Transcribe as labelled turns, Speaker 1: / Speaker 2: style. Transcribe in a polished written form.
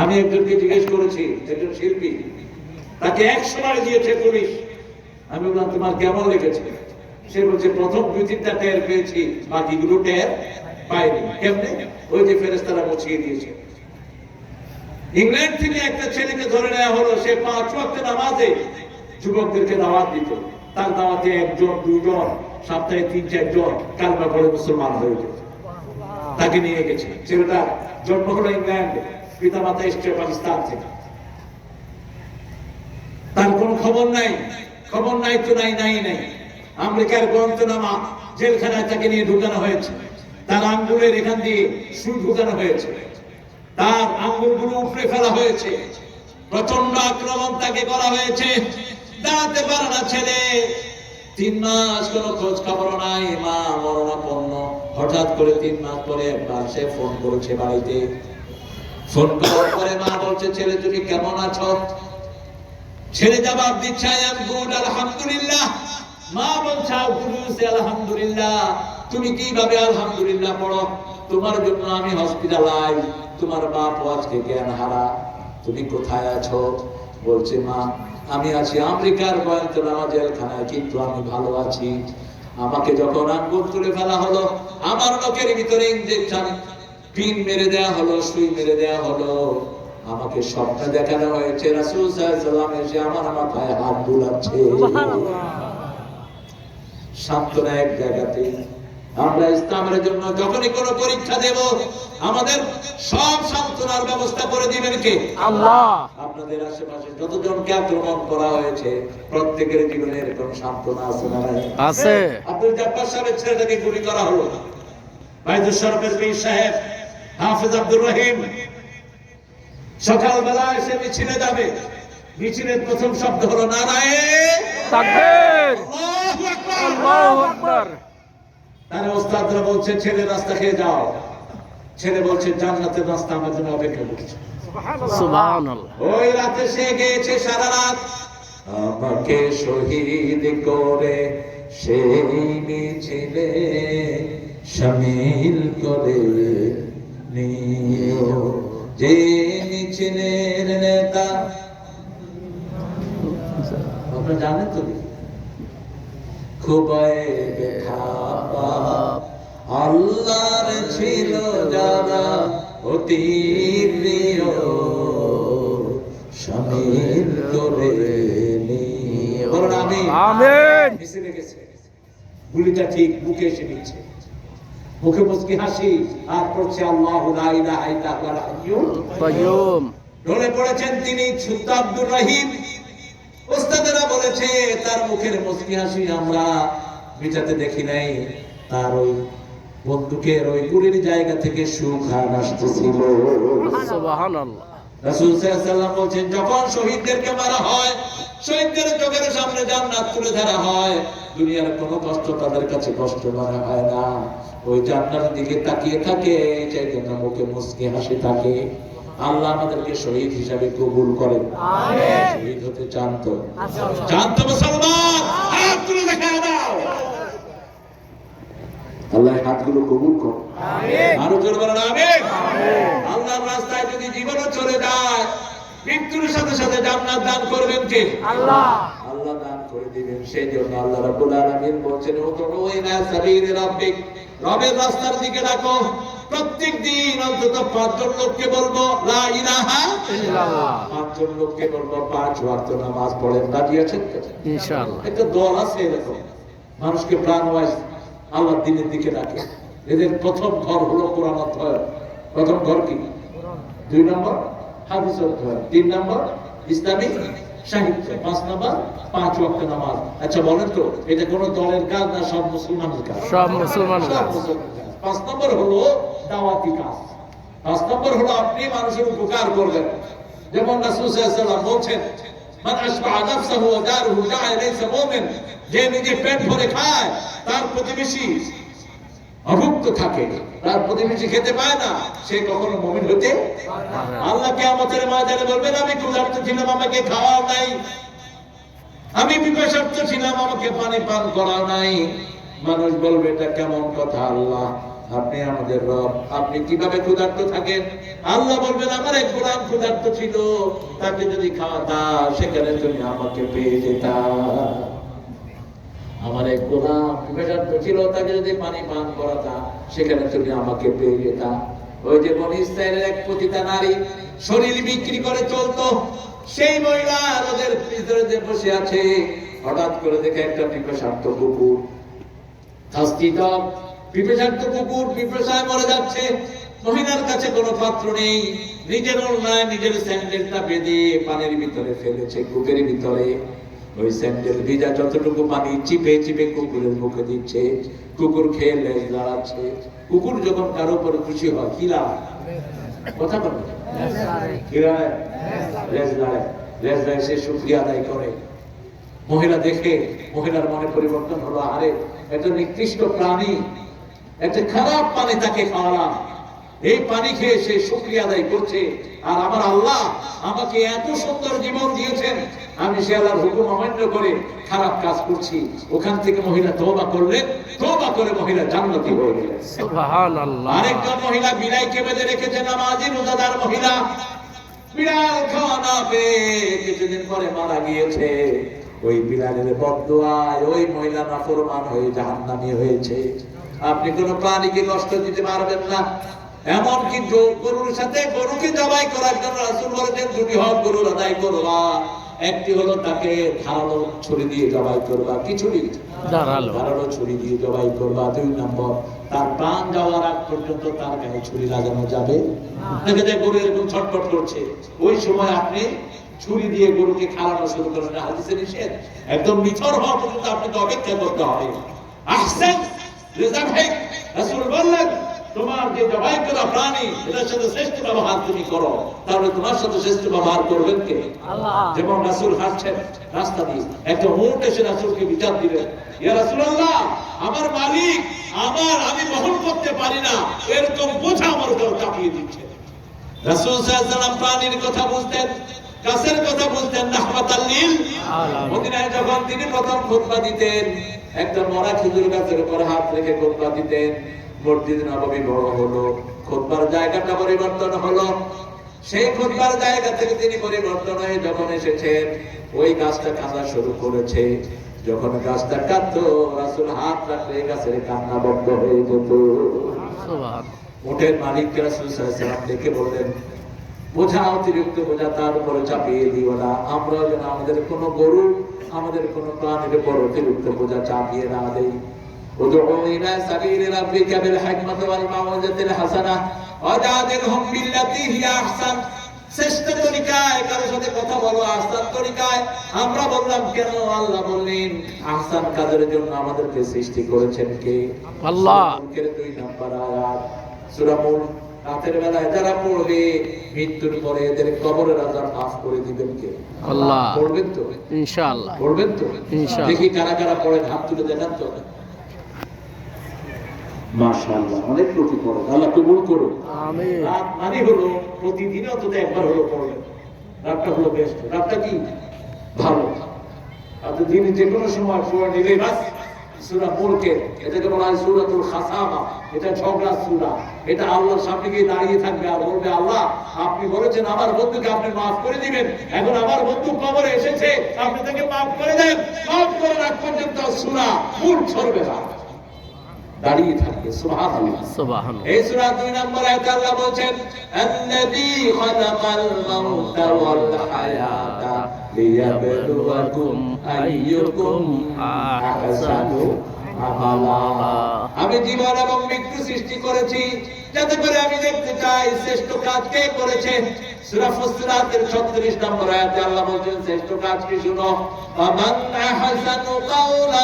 Speaker 1: আমি একজনকে জিজ্ঞেস করেছি, একজন শিল্পী, তাকে 100 বার দিয়েছে পুলিশ। আমি বললাম তোমার কেমন লেগেছে? সে বলছে প্রথম 2-3টা টের পেয়েছি, বাকিগুলো টের পাইনি। কেমনে? ওই যে ফেরেশতারা মুছিয়ে দিয়েছে। ইংল্যান্ড থেকে একটা ছেলেকে ধরে নেওয়া হলো, সে 5 ওয়াক্ত নামাজে যুবকদেরকে দাওয়াত দিত। তার দাওয়াতে 1-2 জন, সপ্তাহে 3-4 জন কালেমা পড়ে মুসলমান হয়ে গেছে। তাকে নিয়ে গেছে। ছেলেটা জন্ম হলো ইংল্যান্ডে, পিতা মাতা এসছে পাকিস্তান থেকে। তার কোনো খবর নাই, খবর নাই তো নাই নাই নাই। আমেরিকার গুয়ান্তানামো জেলখানায় তাকে নিয়ে ঢুকানো হয়েছে। তার আঙ্গুলের এখান দিয়ে সুই ঢুকানো হয়েছে, তার আঙ্গুলগুলো উপড়ে ফেলা হয়েছে, প্রচন্ড আক্রমণ তাকে করা হয়েছে। দাঁড়াতে পারে না ছেলে। 3 মাস কোনো খোঁজ খবর নাই, মা মরণাপন্ন। হঠাৎ করে 3 মাস পরে একবার সে ফোন করেছে বাড়িতে। ফোন করার পরে মা বলছে, ছেলে তুমি কেমন আছো? ছেলে জবাব দিচ্ছে, আই এম গুড, আলহামদুলিল্লাহ। মা বলছে, আলহামদুলিল্লাহ। তুমি কিভাবে আলহামদুলিল্লাহ পড়ো? তোমার জন্য আমি হসপিটালাইজ, তোমার বাপ আজকে জ্ঞান হারা। তুমি কোথায় আছো? বলছে, মা আমি আছি আমেরিকার গুয়ান্তানামো জেলখানায়, কিন্তু আমি ভালো আছি। আমাকে যখন আঙ্গুল তুলে ফেলা হলো, আমার লোকের ভিতরে ইনজেকশন পিন মেরে দেয়া হলো, সুই মেরে দেয়া হলো। আমাকে স্বপ্নে দেখানো হয়েছে রাসূল সাল্লাল্লাহু আলাইহি ওয়াসাল্লাম এসে আমার মাথায় হাত বুলাচ্ছে। সান্ত্বনা এক জায়গাতে। আমরা ইসলামের জন্য যখনই কোনো পরীক্ষা দেব, আমাদের সব সান্ত্বনার ব্যবস্থা করে দিবেন কে?
Speaker 2: আল্লাহ।
Speaker 1: আপনাদের আশেপাশে যতজনকে আক্রমণ করা হয়েছে, প্রত্যেকের জীবনে এরকম সান্ত্বনা আছে না?
Speaker 2: আছে।
Speaker 1: আব্দুল জব্বার সাহেবের ছেলেটাকে গুলি করা হলো। বাইতুল শরফের পীর সাহেব হাফেজ আব্দুর রহিম সকালবেলা এসে মিছিলে যাবে। মিছিলের প্রথম শব্দ হলো নারায়ে
Speaker 2: তাকবীর,
Speaker 1: আল্লাহু আকবার।
Speaker 2: আল্লাহু আকবার।
Speaker 1: তার ওস্তাদরা বলছে, ছেলে রাস্তা খেয়ে যাও। ছেলে বলছে, জান্নাতের রাস্তা আমার জন্য অপেক্ষা করছে।
Speaker 2: সুবহানাল্লাহ।
Speaker 1: ওই রাতে সে গেয়েছে সারা রাত, আমাকে শহীদ করে সেই মিছিলে শামিল করে নিও। যে মিছিলের নেতা আপনারা জানেন তো, খুবই খারাপ আল্লাহর ছিল যারা অতি প্রিয়, শামিল করে নিও। বলুন আমিন।
Speaker 2: আমিন।
Speaker 1: মিছিলে গেছে, গুলিটা ঠিক বুকে এসে নিচ্ছে, মুখে মুচকি হাসি, আর পড়ছে আল্লাহু লা ইলাহা ইল্লা হুয়াল হাইয়ুল
Speaker 2: কাইয়ুম।
Speaker 1: ঢলে পড়েছেন তিনি সুলতান আব্দুর রহিম। ওস্তাদেরা বলেছে, তার মুখের মুচকি হাসি আমরা মিটাতে দেখি নাই, তার ওই বন্দুকের ওই গুলির জায়গা থেকে সুঘ্রাণ আসতেছিল।
Speaker 2: সুবহানাল্লাহ।
Speaker 1: রাসূল সাল্লাল্লাহু আলাইহি ওয়াসাল্লাম বলেন, যখন শহীদদেরকে মারা হয়, শহীদদের চোখের সামনে জান্নাত তুলে ধরা হয়, দুনিয়ার কোনো কষ্ট তাদের কাছে কষ্ট মনে হয় না। ওই জান্নাতের দিকে তাকিয়ে থাকে, সেই জন্য মুখে মুচকি হাসি থাকে। আল্লাহ আমাদেরকে শহীদ হিসাবে কবুল করেন। আমিন। শহীদ হতে চান তো? চান তো মুসলমান? হাত তুলে দেখাও দাও। আল্লাহ হাতগুলো কবুল করুন। আমিন। আরো জোরে বলেন আমিন। আমিন। আল্লাহর রাস্তায় যদি জীবনও চলে যায়, মৃত্যুর সাথে সাথে জান্নাত দান করবেন কে? আল্লাহ। আল্লাহ দান করে দিবেন। সেই জন্য আল্লাহ রাব্বুল আলামিন বলেন, উদউ ইলা সাবিলি রাব্বিক, রবের রাস্তার দিকে ডাকো। প্রত্যেক দিন অন্তত 5 জন লোককে বলবো লা ইলাহা ইল্লাল্লাহ। 5 জন লোককে বলবো 5 ওয়াক্ত নামাজ পড়েন। রাজি আছেন তো?
Speaker 2: ইনশাআল্লাহ।
Speaker 1: একটা দল আছে এরকম, মানুষকে প্রাণওয়াজ আল্লাহর দ্বীনের দিকে ডাকে। এদের প্রথম ঘর হলো কোরআন অধ্যয়ন। প্রথম ঘর কি? 2 নম্বর হাদিস অধ্যয়ন, 3 নম্বর ইসলামিক সাহিত্য, 5 নম্বর 5 ওয়াক্ত নামাজ। আচ্ছা বলেন তো, এটা কোন দলের কাজ না সব মুসলমানের কাজ?
Speaker 2: সব মুসলমানের কাজ।
Speaker 1: 5 নম্বর হলো দাওয়াতি কাজ। 5 নম্বর হলো আপনি মানুষের উপকার করবেন। যেমন রাসূল সাল্লাল্লাহু আলাইহি ওয়াসাল্লাম বলেছেন, মান আশবা'a নাফসাহু ওয়া দারুহু দা'a লাইসা মুমিন। যে নিজে পেট ভরে খায়, তার প্রতিবেশী অভুক্ত থাকে, তার প্রতিবেশী খেতে পায় না, সে কখনো মুমিন হতে পারে না। আল্লাহ কিয়ামতের ময়দানে বলবেন, আমি ক্ষুধার্ত ছিলাম, আমাকে খাওয়াও নাই, আমি পিপাসার্ত ছিলাম, আমাকে পানি পান করাও নাই। মানুষ বলবে, এটা কেমন কথা আল্লাহ? আপনি আমাদের রব, আপনি কিভাবে ক্ষুধার্ত থাকেন? আল্লাহ বলবেন আমার এক গোলাম ক্ষুধার্ত ছিল, তাকে যদি খাওয়াতা সেখানে তুমি আমাকে পেয়ে যেতা। আমার এক গোলাম ক্ষুধার্ত ছিল, তাকে যদি পানি পান করাতা সেখানে তুমি আমাকে পেয়ে যেতা। ওই যে বনি ইসরায়েলের এক পতিতা নারী শরীর বিক্রি করে চলতো, সেই মহিলা ওদের ভিতরে যে বসে আছে, হঠাৎ করে দেখে একটা পিপাসার্ত কুকুর, পিপাসার্ত কুকুর পিপাসায় মরে যাচ্ছে। মহিলার কাছে কোনো পাত্র নেই, নিজের ওড়নায় নিজের স্যান্ডেলটা বেঁধে পানির ভিতরে ফেলেছে, কুকুরের ভিতরে। ওই স্যান্ডেল ভিজা যতটুকু পানি চিপে চিপে কুকুরের মুখে দিচ্ছে, কুকুর খেয়ে লেজ দাঁড়াচ্ছে। কুকুর যখন কারো উপরে খুশি হয় কি লাভ? কথা বলে কি হয়? লেজ দাঁড়ায়, লেজ দাঁড়ায়, সে শুকরিয়া আদায় করে। মহিলা দেখে, মহিলার মনে পরিবর্তন হলো, আরে একটা নিকৃষ্ট প্রাণী, একটা খারাপ পানি তাকে খাওয়ালাম, এই পানি খেয়ে সে শুকরিয়া আদায় করছে, আর আমার আল্লাহ আমাকে এত সুন্দর জীবন দিয়েছেন, আমি সে আল্লাহর হুকুম অমান্য করে খারাপ কাজ করছি। ওখান থেকে মহিলা তওবা করলেন, তওবা করে মহিলা জান্নাতি হয়ে গেলেন।
Speaker 2: সুবহানাল্লাহ।
Speaker 1: আরেকজন মহিলা বিড়াইকে বেঁধে রেখেছে, নামাজি রোজাদার মহিলা, বিড়াল খাওয়া না পেয়ে কিছুদিন পরে মারা গিয়েছে। ওই বিড়ালের বদদুয়ায় ওই মহিলা নাফরমান হয়ে জাহান্নামী হয়েছে। আপনি কোন প্রাণীকে কষ্ট দিতে পারবেন না, এমনকি গরুর সাথে গরুকে জবাই করার জন্য রাসূল বলেছেন দুটি হক গরুর আদায় করবা। একটি হলো তাকে ধারালো ছুরি দিয়ে জবাই করবা, কি ছুরি? ধারালো ছুরি দিয়ে জবাই করবা। 2 নম্বর, তার প্রাণ যাওয়ার আগ পর্যন্ত তার গায়ে ছুরি লাগানো যাবে না। দেখা যায় গরু এরকম ছটফট করছে, ওই সময় আপনি ছুরি দিয়ে গরুকে খাওয়ানো শুরু করেন, হাদিসে নিষেধ। একদম নিথর হওয়া পর্যন্ত আপনাকে অপেক্ষা করতে হবে। আহসান রিজাবহিক, রাসূল বললেন তোমার যে জবাই করা প্রাণী, এটার সাথে শ্রেষ্ঠ ব্যবহার তুমি করো, তাহলে তোমার সাথে শ্রেষ্ঠ ব্যবহার করবেন কে? আল্লাহ। যেমন রাসূল হাঁটছেন রাস্তা দিয়ে, একটা উট এসে রাসূলকে বিচার দিলেন, ইয়া রাসূলুল্লাহ, আমার মালিক আমি বহন করতে পারি না, এরকম বোঝা আমার উপর চাপিয়ে দিচ্ছে। রাসূল সাল্লাল্লাহু আলাইহি ওয়াসাল্লাম প্রাণীর কথা বুঝতেন, গাছের কথা বুঝতেন, রাহমাতাল লিল আলামিন। মদিনায় যখন তিনি প্রথম খুতবা দিতেন, একটা মরা খেজুর গাছের উপর হাত রেখে খুতবা দিতেন। মসজিদ নববী বড় হলো, খুতবার জায়গাটা পরিবর্তন হলো। সেই খুতবার জায়গা থেকে তিনি পরিবর্তন হয়ে যখন এসেছেন, ওই গাছটা কাঁদা শুরু করেছে। যখন গাছটা কাঁদতো, রাসূল হাত রাখলে গাছের কান্না বন্ধ হয়ে যেত। উটের মালিককে রাসূল সাল্লাল্লাহু আলাইহি ওয়াসাল্লাম ডেকে বললেন, বোঝা, অতিরিক্ত বোঝা তার উপরে চাপিয়ে দিও না। আমরা যেন আমাদের কোন গরু, আমাদের কোন প্রাণীর উপর অতিরিক্ত বোঝা চাপিয়ে না দেই। উদউ ইলা সাবিলি রাব্বিকা বিল হিকমাতি ওয়াল মাউইজাতিল হাসানাহ ওয়াজাদিলহুম বিল্লাতী হিয়া আহসান। শ্রেষ্ঠ তরিকায় কারোর সাথে কথা বলো, আহসান তরিকায়। আমরা বললাম কেন? আল্লাহ বললেন আহসান কাজের জন্য আমাদেরকে সৃষ্টি করেছেন কে? আল্লাহ। 2 নম্বর আয়াত সূরা মুলক। রাতের বেলায় যারা পড়বে, মৃত্যুর পরে এদের কবরের আযাব মাফ করে দিবেন কে? আল্লাহ। পড়বেন তো ইনশাআল্লাহ? পড়বেন তো ইনশাআল্লাহ? দেখি কারা কারা পড়েন, হাত তুলে দেখান তো। মাশাআল্লাহ, অনেক লোকই পড়ে, আল্লাহ কবুল করুন। আমিন। রাত মানে হলো প্রতিদিনই অন্তত একবার হলো পড়বেন। রাতটা হলো বেস্ট, রাতটা কি ভালো। আর দিনে যে কোনো সময় পড়ে নিলে বাস। সূরা মুলকে, এটাকে বলা হয় সূরাতুল খাসামা। এটা ঝগড়া সূরা। এটা আল্লাহর সামনে গিয়ে দাঁড়িয়ে থাকবে আর বলবে, আল্লাহ আপনি বলেছেন আমার বন্ধুকে আপনি মাফ করে দিবেন, এখন আমার বন্ধু কবরে এসেছে, আপনি তাকে মাফ করে দেন। মাফ করে রাখ পর্যন্ত সূরা মুলক ছড়বে না, দাঁড়িয়ে থাকবে। সুবহানাল্লাহ, সুবহানাল্লাহ। এই সূরা 2 নম্বর আয়াতে আল্লাহ বলেন, আল্লাযী খালাকাল মাউতা ওয়াল হায়াতা লিয়াবলুয়াকুম আইয়ুকুম আহসানু আমালা। আমি জীবন এবং মৃত্যু সৃষ্টি করেছি যাতে করে আমি দেখতে চাই শ্রেষ্ঠ কাজ কে করেছে। সূরা ফুসসিলাতের 36 নম্বর আয়াতে আল্লাহ বলেন শ্রেষ্ঠ কাজ কি শুনো, আমান আহসানু কাওলা